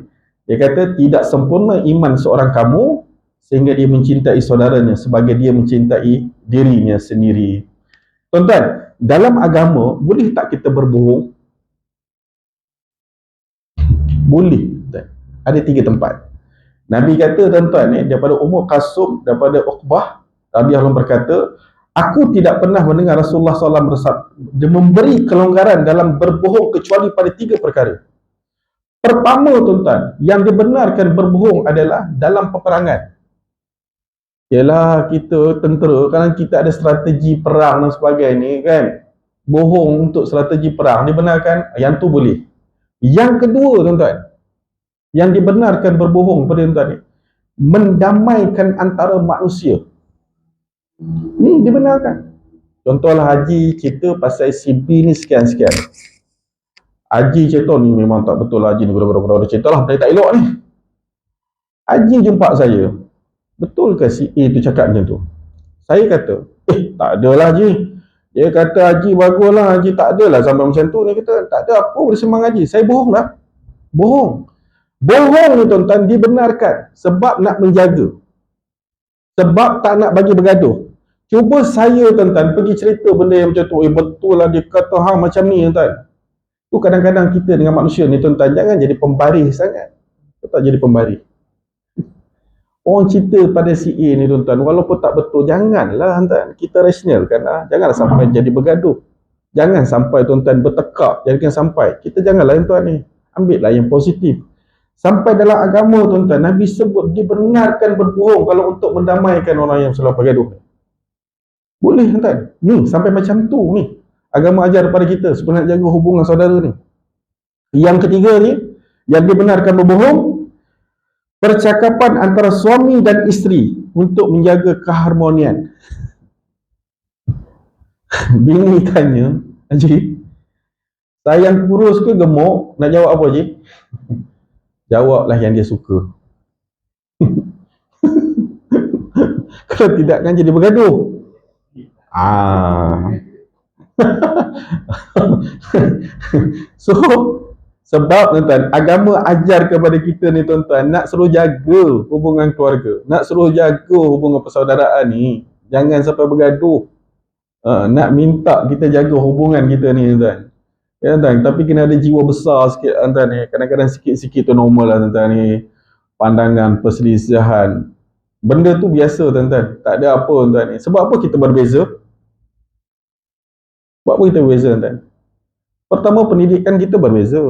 Dia kata tidak sempurna iman seorang kamu sehingga dia mencintai saudaranya sebagai dia mencintai dirinya sendiri. Tuan-tuan, dalam agama boleh tak kita berbohong? Boleh. Ada 3 tempat. Nabi kata tuan-tuan ni, daripada Ummu Qasum, daripada Uqbah radhiyallahu berkata, aku tidak pernah mendengar Rasulullah SAW dia memberi kelonggaran dalam berbohong kecuali pada 3 perkara. Pertama tuan-tuan, yang dibenarkan berbohong adalah dalam peperangan. Ialah kita tentera, kalau kita ada strategi perang dan sebagainya kan, bohong untuk strategi perang dibenarkan, yang tu boleh. Yang kedua tuan-tuan, yang dibenarkan berbohong pada tuan-tuan ni, mendamaikan antara manusia. Ni dibenarkan. Contohlah haji cerita pasal si B ni sekian-sekian. Haji cerita ni memang tak betul lah, haji ni berapa-berapa cerita lah, benda tak elok ni. Haji jumpa saya, betul ke si A tu cakap macam tu? Saya kata, tak adalah Haji. Dia kata haji bagus lah, haji tak adalah sampai macam tu. Dia kata tak ada apa boleh sembang haji. Saya bohong lah. Bohong ni tuan-tuan dibenarkan sebab nak menjaga, sebab tak nak bagi bergaduh. Cuba saya tuan-tuan pergi cerita benda yang macam tu, betul lah dia kata hang macam ni tuan-tuan. Tu kadang-kadang kita dengan manusia ni tuan-tuan, jangan jadi pembaris sangat. Tak jadi pembaris. Orang cerita pada si A ni tuan-tuan, walaupun tak betul, janganlah tuan-tuan, kita rasionalkan lah. Janganlah sampai jadi bergaduh. Jangan sampai tuan-tuan bertekak, jangan sampai. Kita janganlah tuan-tuan ni, ambillah yang positif. Sampai dalam agama tuan-tuan, Nabi sebut dibenarkan berbohong kalau untuk mendamaikan orang yang selalu bergaduh. Boleh tuan-tuan. Ni sampai macam tu ni. Agama ajar kepada kita supaya nak jaga hubungan saudara ni. Yang ketiga ni, yang dibenarkan berbohong, percakapan antara suami dan isteri untuk menjaga keharmonian. Bini tanya, Haji, sayang kurus ke gemuk? Nak jawab apa Haji? Jawablah yang dia suka. Kalau tidak kan jadi bergaduh. So, sebab tuan-tuan, agama ajar kepada kita ni tuan-tuan, nak suruh jaga hubungan keluarga, nak suruh jaga hubungan persaudaraan ni, jangan sampai bergaduh. Nak minta kita jaga hubungan kita ni tuan-tuan. Ya tuan, tapi kena ada jiwa besar sikit tuan-tuan ni. Kadang-kadang sikit-sikit tu normal lah tuan-tuan ni. Pandangan, perselisihan, benda tu biasa tuan-tuan. Tak ada apa tuan-tuan ni. Sebab apa kita berbeza? Sebab apa kita berbeza tuan-tuan? Pertama, pendidikan kita berbeza.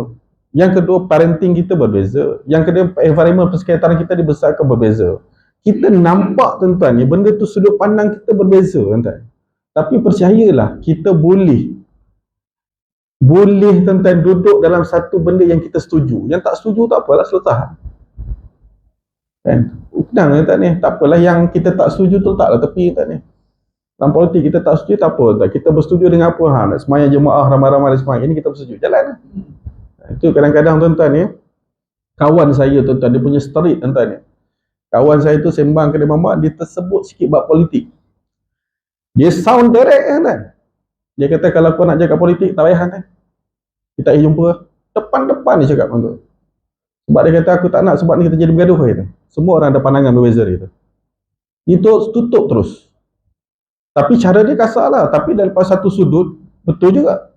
Yang kedua, parenting kita berbeza. Yang kedua, environment persekitaran kita dibesarkan berbeza. Kita nampak tuan-tuan ni, benda tu sudut pandang kita berbeza tuan-tuan. Tapi percayalah, kita boleh tuan-tuan duduk dalam satu benda yang kita setuju. Yang tak setuju tak apalah, selesai. Kan? Tenang tuan-tuan ni, tak apalah yang kita tak setuju tu taklah tepi tuan-tuan ni. Dalam politik kita tak setuju, tak apa, tak. Kita bersetuju dengan apa, nak semayang jemaah ramai-ramai dan semayang, ini kita bersetuju, jalan. Itu kadang-kadang tuan-tuan ni, kawan saya tuan-tuan, dia punya street tuan-tuan ni. Kawan saya tu sembang ke dia mamak, dia tersebut sikit bab politik. Dia sound direct kan. Dia kata kalau kau nak jaga politik, tak payah kan. Kita jumpa depan-depan dia cakap tu. Sebab dia kata aku tak nak, sebab ni kita jadi bergaduh gitu. Semua orang ada pandangan berbeza gitu. Itu tutup terus. Tapi cara dia kasar lah. Tapi daripada satu sudut, betul juga.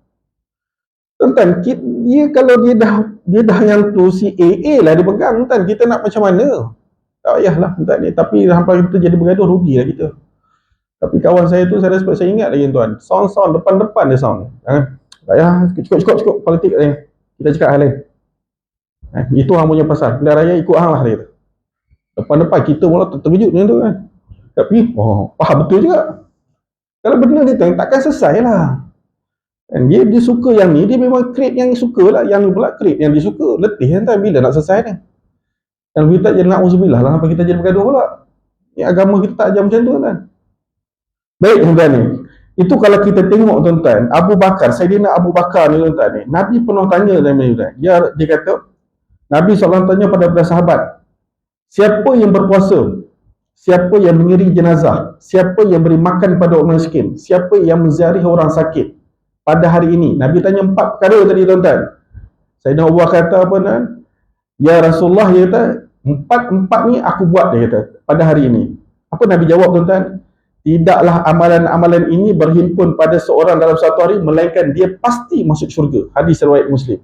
Tuan-tuan, dia kalau dia dah yang tu si AA lah dia pegang, tuan. Kita nak macam mana? Tak payahlah tuan ni. Tapi hampa kita jadi bergaduh, rugi lah kita. Tapi kawan saya tu, saya respect, saya ingat lagi tuan. Sound depan-depan dia sound. Tak payah, cukup politik ni. Kita cakap hal lain. Itu hang punya pasal. Pilihan raya ikut hang lah dia kata. Depan-depan kita mula terkejut macam tu kan. Tapi, faham betul juga. Kalau benda ni takkan selesai lah. Dan dia suka yang ni, dia memang create yang suka lah. Yang ni pula create yang dia suka. Letih kan, bila nak selesai ni. Dan kita jadi na'udzubillah lah, sampai kita jadi bergaduh pula. Ni agama kita tak ajar macam tu kan. Baik tuan-tuan ni. Itu kalau kita tengok tuan-tuan, Abu Bakar, Saidina Abu Bakar ni tuan-tuan ni. Nabi pernah tanya tuan-tuan. Dia kata, Nabi SAW tanya pada sahabat, siapa yang berpuasa? Siapa yang mengiring jenazah? Siapa yang beri makan pada orang miskin? Siapa yang menziarahi orang sakit pada hari ini? Nabi tanya 4 perkara tadi tuan-tuan. Saidina Abu Bakar kata apa tuan? Ya Rasulullah, dia kata, empat ni aku buat, dia kata, pada hari ini. Apa Nabi jawab tuan-tuan? Tidaklah amalan-amalan ini berhimpun pada seorang dalam satu hari, melainkan dia pasti masuk syurga. Hadis riwayat Muslim.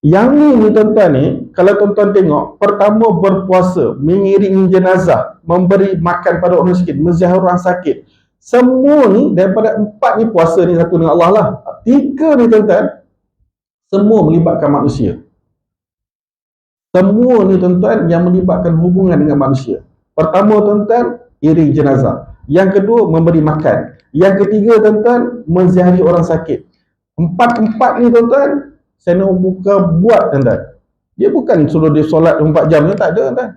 Yang ni tuan-tuan ni, kalau tuan-tuan tengok, pertama berpuasa, mengiringi jenazah, memberi makan pada orang miskin, menziarahi orang sakit. Semua ni, daripada 4 ni puasa ni satu dengan Allah lah. 3 ni tuan-tuan, semua melibatkan manusia. Semua ni tuan-tuan yang melibatkan hubungan dengan manusia. Pertama tuan-tuan, iring jenazah. Yang kedua, memberi makan. Yang ketiga tuan-tuan, menziarahi orang sakit. Empat ni tuan-tuan, saya nak buat tuan-tuan. Dia bukan suruh dia solat 4 jam ni, tak ada tuan-tuan.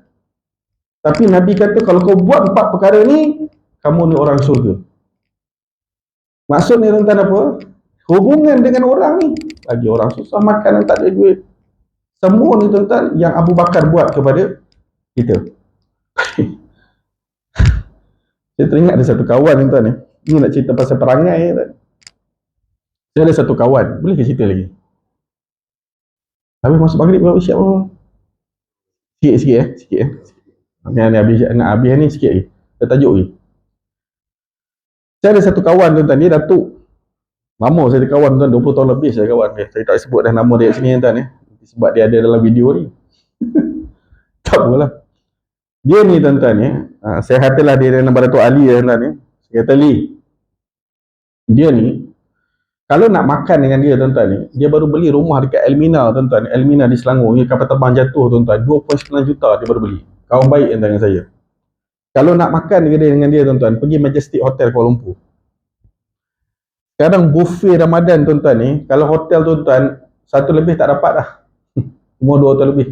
Tapi Nabi kata kalau kau buat 4 perkara ni, kamu ni orang surga. Maksud ni tuan-tuan apa? Hubungan dengan orang ni. Lagi orang susah makan dan tak ada duit. Semua ni tuan-tuan yang Abu Bakar buat kepada kita. Saya teringat ada satu kawan tuan-tuan ni. Ni nak cerita pasal perangai tuan. Saya ada satu kawan, boleh ke cerita lagi? Habis masuk maghrib berapa siap apa? Sikit. Nak habis ni sikit lagi. Ada tajuk lagi. Saya ada satu kawan tuan-tuan, dia Datuk. Lama saya ada kawan tuan, 20 tahun lebih saya kawan. Saya tak sebut dah nama dia kat sini tuan ni. Sebab dia ada dalam video ni. Tak apalah. Dia ni tuan-tuan ni, saya katalah dia nama Datuk Ali tuan-tuan ni. Saya kata Ali. Dia ni, kalau nak makan dengan dia tuan-tuan ni, dia baru beli rumah dekat Elmina tuan-tuan. Elmina di Selangor, ni kapal terbang jatuh tuan-tuan. 2.9 juta dia baru beli. Kawan baik tuan-tuan dengan saya. Kalau nak makan dengan dia tuan-tuan, pergi Majestic Hotel Kuala Lumpur. Sekarang buffet Ramadan tuan-tuan ni, kalau hotel tuan-tuan, 1 lebih tak dapat dah. Umur 2 tahun lebih.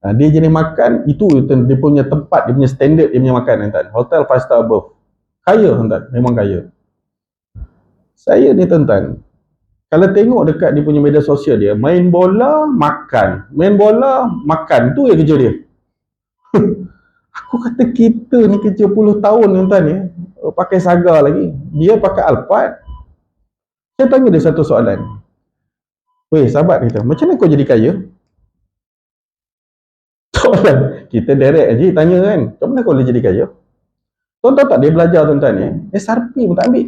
Dia jenis makan, itu dia punya tempat, dia punya standard dia punya makan tuan-tuan. Hotel 5 star above. Kaya tuan-tuan, memang kaya. Saya ni tuan-tuan, kalau tengok dekat dia punya media sosial dia, main bola, makan. Main bola, makan. Tu je kerja dia. Aku kata kita ni kerja puluh tahun tuan-tuan ni, pakai Saga lagi. Dia pakai Alphard. Saya tanya dia satu soalan. Weh, sahabat kita, macam mana kau jadi kaya? Soalan. Kita direct je tanya kan, macam mana kau boleh jadi kaya? Tuan-tuan tak, dia belajar tuan-tuan ni, SRP pun tak ambil.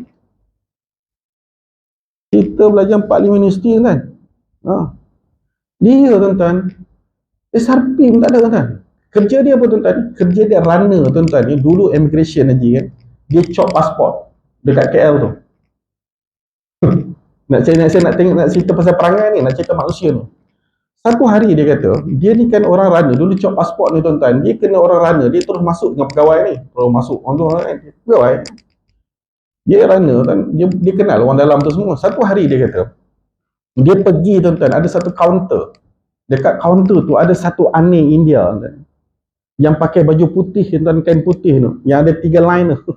Kita belajar 4-5 universiti kan. Dia tuan-tuan, SRP pun tak ada tuan-tuan. Kerja dia apa tuan-tuan? Kerja dia runner tuan-tuan ni. Dulu immigration aja kan. Dia chop pasport dekat KL tu. Saya nak tengok, nak cerita pasal perangai ni, nak cerita manusia ni. Satu hari dia kata, dia ni kan orang runner, dulu chop pasport ni tuan-tuan, dia kena orang runner, dia terus masuk dengan pegawai ni. Terus masuk, orang tu pegawai. Dia runner kan, dia kenal orang dalam tu semua. Satu hari dia kata, dia pergi tuan-tuan, ada satu kaunter. Dekat kaunter tu ada satu aneh India tuan-tuan, yang pakai baju putih tuan-tuan, kain putih tu, yang ada 3 line tu.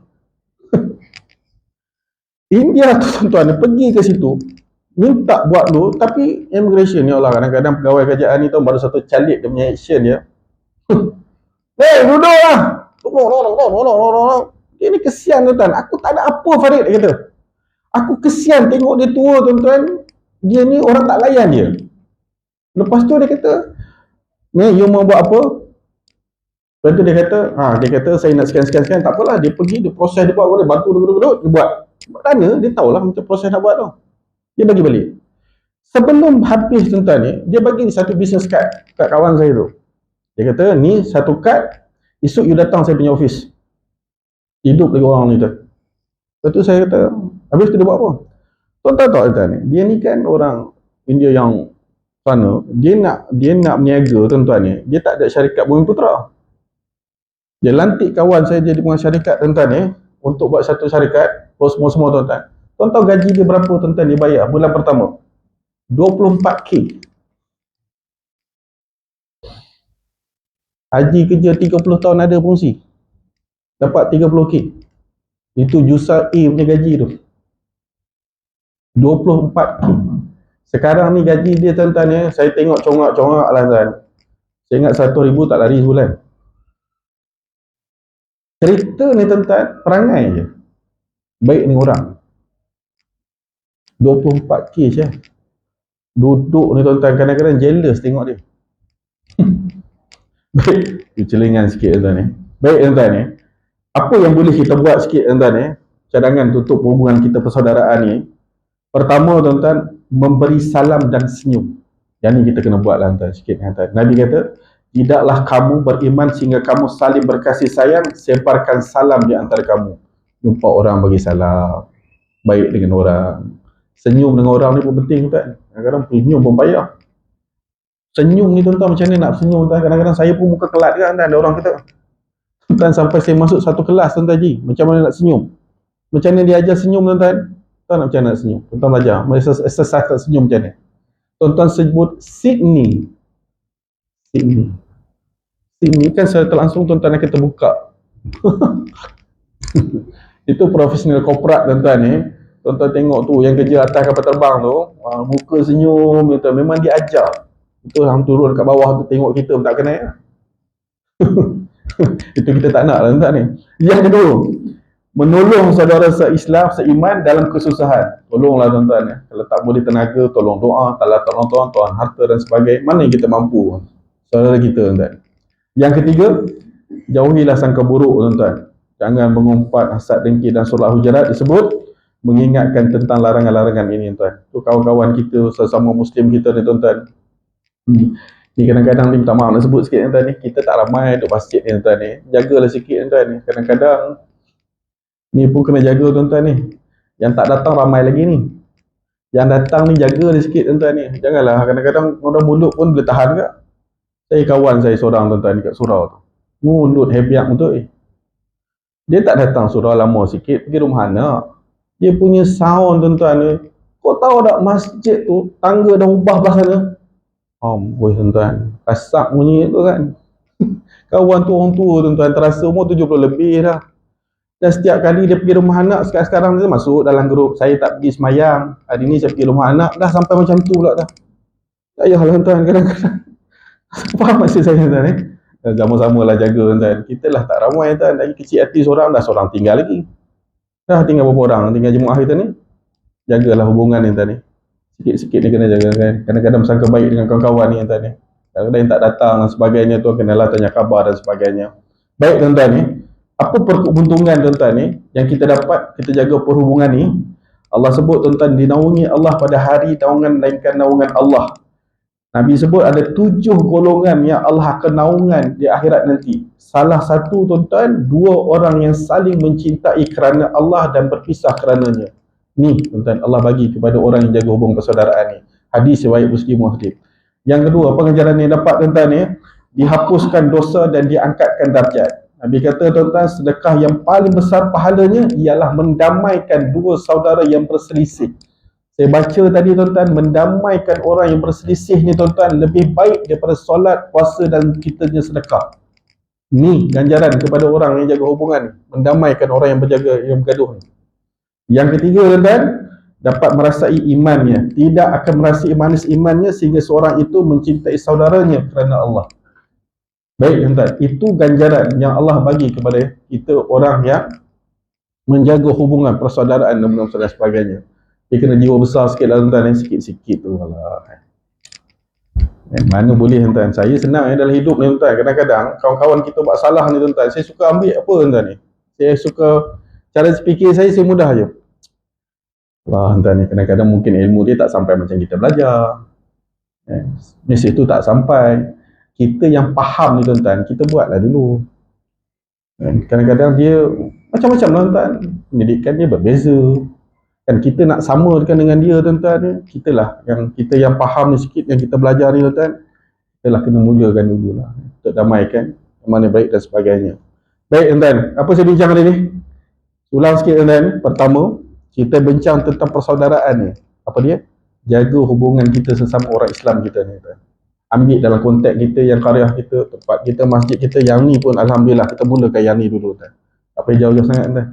India tu tuan-tuan, pergi ke situ, minta buat dulu, tapi immigration, ya Allah, kadang-kadang pegawai kerajaan ni tu baru satu calik dia punya action dia. Hei, duduk lah. Dia ni kesian tuan-tuan. Aku tak ada apa Farid, dia kata. Aku kesian tengok dia tua tuan-tuan. Dia ni orang tak layan dia. Lepas tu dia kata, ni you mau buat apa? Lepas tu dia kata saya nak sekian-sekian, tak apalah. Dia pergi, dia proses, dia buat, dia bantu dia buat. Kerana dia tahulah macam proses nak buat tu. Dia bagi balik. Sebelum habis tuan-tuan ni, dia bagi satu business card kat kawan saya tu. Dia kata, ni satu card, esok you datang saya punya office. Hidup lagi orang ni tu. Lepas tu saya kata, habis tu dia buat apa? Tuan-tuan tahu tuan ni, dia ni kan orang India yang sana, dia nak berniaga tuan-tuan ni, dia tak ada syarikat Bumi Putra. Dia lantik kawan saya jadi penguasa syarikat tuan-tuan ni, untuk buat satu syarikat, semua tuan-tuan. Tuan-tuan gaji dia berapa tuan-tuan dia bayar bulan pertama? 24K. Haji kerja 30 tahun ada fungsi. Dapat 30K. Itu Jusa A punya gaji tu. 24K. Sekarang ni gaji dia tuan-tuan ya, saya tengok congak-congak lah tuan. Saya ingat 100,000 tak lari sebulan. Cerita ni tuan-tuan, perangai je. Baik ni orang. 24K je. Duduk ni tuan-tuan, kadang-kadang jealous tengok dia. Baik, celingan sikit tuan-tuan ni. Baik tuan-tuan ni, apa yang boleh kita buat sikit tuan-tuan ni, cadangan tutup hubungan kita persaudaraan ni. Pertama tuan-tuan, memberi salam dan senyum. Yang ni kita kena buat lah tuan-tuan sikit tuan-tuan. Nabi kata, tidaklah kamu beriman sehingga kamu saling berkasih sayang, sebarkan salam di antara kamu. Jumpa orang bagi salam, baik dengan orang, senyum dengan orang ni pun penting tuan. Kadang-kadang senyum pun payah. Senyum ni tuan-tuan, macam mana nak senyum tuan? Kadang-kadang saya pun muka kelat kan, ada orang kata tuan sampai saya masuk satu kelas tuan-tuan Haji, macam mana nak senyum, macam mana dia ajar senyum tuan-tuan. Tuan macam mana nak senyum, tuan-tuan belajar exercise tak senyum macam mana. Tuan-tuan sebut Sydney kan secara langsung tuan-tuan akan terbuka. Itu profesional korporat tuan-tuan ni. Tuan-tuan tengok tu yang kerja atas kapal terbang tu, muka senyum tuan, memang dia ajar. Itu hang turun kat bawah tu tengok kita pun tak kenal. Itu kita tak nak lah tuan ni. Yang kedua, menolong saudara se-Islam, seiman dalam kesusahan. Tolonglah tuan-tuan ya. Kalau tak boleh tenaga, tolong doa, kalau tolong tuan, harta dan sebagainya. Mana yang kita mampu saudara kita tuan-tuan. Yang ketiga, jauhilah sangka buruk tuan-tuan. Jangan mengumpat, hasad, dengki dan surah Hujurat disebut mengingatkan tentang larangan-larangan ini tuan. Tu kawan-kawan kita, sesama muslim kita ni tuan-tuan. Ni kadang-kadang ni minta maaf nak sebut sikit tuan ni, kita tak ramai duduk masjid ni tuan ni. Jagalah sikit tuan ni. Kadang-kadang ni pun kena jaga tuan-tuan ni. Yang tak datang ramai lagi ni. Yang datang ni jaga dia sikit tuan-tuan ni. Janganlah kadang-kadang orang mulut pun boleh tahan ke. Saya kawan saya seorang tuan-tuan dekat surau tu. Mulut hebiak betul. Dia tak datang surau lama sikit, pergi rumah anak. Dia punya sound tuan-tuan ni. Kau tahu tak masjid tu tangga dah ubah belah sana. Boy tuan-tuan, kasak bunyi tu kan. Kawan tu orang tua tuan-tuan, terasa umur 70 lebih dah. Dan setiap kali dia pergi rumah anak, sekarang dia masuk dalam grup, saya tak pergi semayang, hari ni saya pergi rumah anak, dah sampai macam tu pula dah. Tak payah tuan-tuan, kadang-kadang faham maksud saya tuan-tuan ni. Sama-sama lah jaga tuan-tuan. Kita lah tak ramai tuan, lagi kecil hati seorang, dah seorang tinggal lagi. Dah tinggal berapa orang, tinggal jemaah kita ni. Jagalah hubungan ni tuan ni. Sikit-sikit ni kena jaga kan. Kadang-kadang bersangka baik dengan kawan-kawan ni tuan ni. Kadang-kadang yang tak datang dan sebagainya tu, kenalah tanya khabar dan sebagainya. Baik tuan-tuan ni, apa peruntungan tuan-tuan ni yang kita dapat, kita jaga perhubungan ni. Allah sebut tuan-tuan, dinaungi Allah pada hari naungan melainkan naungan Allah. Nabi sebut ada 7 golongan yang Allah akan naungan di akhirat nanti. Salah satu tuan-tuan, 2 orang yang saling mencintai kerana Allah dan berpisah kerananya. Ni tuan-tuan, Allah bagi kepada orang yang jaga hubungan persaudaraan ni. Hadis riwayat Muslim. Yang kedua, pengajaran yang dapat tuan-tuan ni, dihapuskan dosa dan diangkatkan darjat. Nabi kata tuan-tuan, sedekah yang paling besar pahalanya ialah mendamaikan 2 saudara yang berselisih. Saya baca tadi tuan-tuan, mendamaikan orang yang berselisih ni tuan-tuan lebih baik daripada solat, puasa dan kita punya sedekah. Ni ganjaran kepada orang yang jaga hubungan ni, mendamaikan orang yang bergaduh ni. Yang ketiga tuan-tuan, dapat merasai imannya, tidak akan merasai manis imannya sehingga seorang itu mencintai saudaranya kerana Allah. Baik tuan-tuan, itu ganjaran yang Allah bagi kepada kita orang yang menjaga hubungan persaudaraan dan sebagainya. Dia kena jiwa besar sikit lah tuan-tuan, sikit-sikit tu lah. Mana boleh tuan-tuan, saya senang dalam hidup ni tuan-tuan. Kadang-kadang kawan-kawan kita buat salah ni tuan-tuan, saya suka ambil apa tuan-tuan ni, saya suka, cara fikir saya mudah je. Wah tuan-tuan ni kadang-kadang mungkin ilmu dia tak sampai macam kita belajar, mesej tu tak sampai. Kita yang faham ni tuan-tuan, kita buatlah dulu. Kadang-kadang dia macam-macam tuan-tuan, pendidikan dia berbeza. Kan kita nak samakan dengan dia tuan-tuan, kita yang faham ni sikit, yang kita belajar ni tuan-tuan, kita lah kena mulakan dulu lah untuk damaikan mana baik dan sebagainya. Baik tuan-tuan, apa saya bincang hari ni? Ulang sikit tuan-tuan. Pertama, kita bincang tentang persaudaraan ni. Apa dia? Jaga hubungan kita sesama orang Islam kita ni tuan. Ambil dalam konteks kita, yang karya kita, tempat kita, masjid kita, yang ni pun Alhamdulillah kita mulakan yang ni dulu tuan. Tak payah jauh-jauh sangat tuan.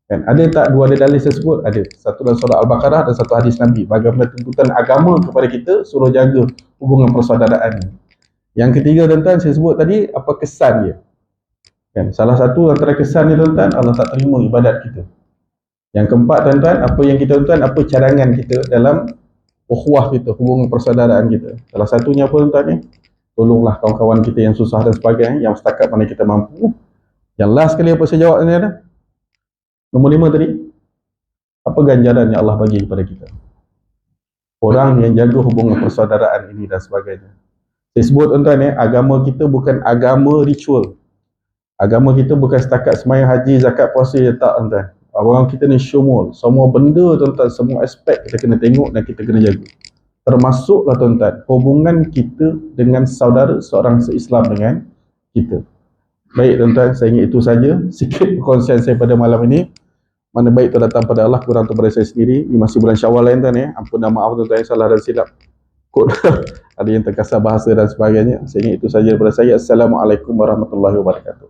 Kan? Ada tak dua dalil tersebut? Ada. Satu dalam surah Al-Baqarah dan satu hadis Nabi. Bagaimana tuntutan agama kepada kita suruh jaga hubungan persaudaraan ni. Yang ketiga tuan-tuan, saya sebut tadi, apa kesan dia. Kan? Salah satu antara kesan ni tuan-tuan, Allah tak terima ibadat kita. Yang keempat tuan-tuan, apa yang kita tuan-tuan, apa cadangan kita dalam ukhuwah kita, hubungan persaudaraan kita. Salah satunya apa tuan-tuan ni? Tolonglah kawan-kawan kita yang susah dan sebagainya, yang setakat mana kita mampu. Yang last sekali apa saya jawab ni ada? Nombor 5 tadi, apa ganjaran yang Allah bagi kepada kita? Orang yang jaga hubungan persaudaraan ini dan sebagainya. Saya sebut tuan-tuan agama kita bukan agama ritual. Agama kita bukan setakat sembahyang, haji, zakat, puasa je tak tuan-tuan. Orang kita ni syumul. Semua benda tuan-tuan, semua aspek kita kena tengok dan kita kena jaga. Termasuklah tuan-tuan, hubungan kita dengan saudara seorang se-Islam dengan kita. Baik tuan-tuan, saya ingat itu saja sikit perkongsian saya pada malam ini. Mana baik itu datang pada Allah, kurang itu pada saya sendiri. Ini masih bulan Syawal lain tuan ampun dan maaf tuan-tuan yang salah dan silap. Kod ada yang terkasar bahasa dan sebagainya. Saya ingat itu saja daripada saya. Assalamualaikum warahmatullahi wabarakatuh.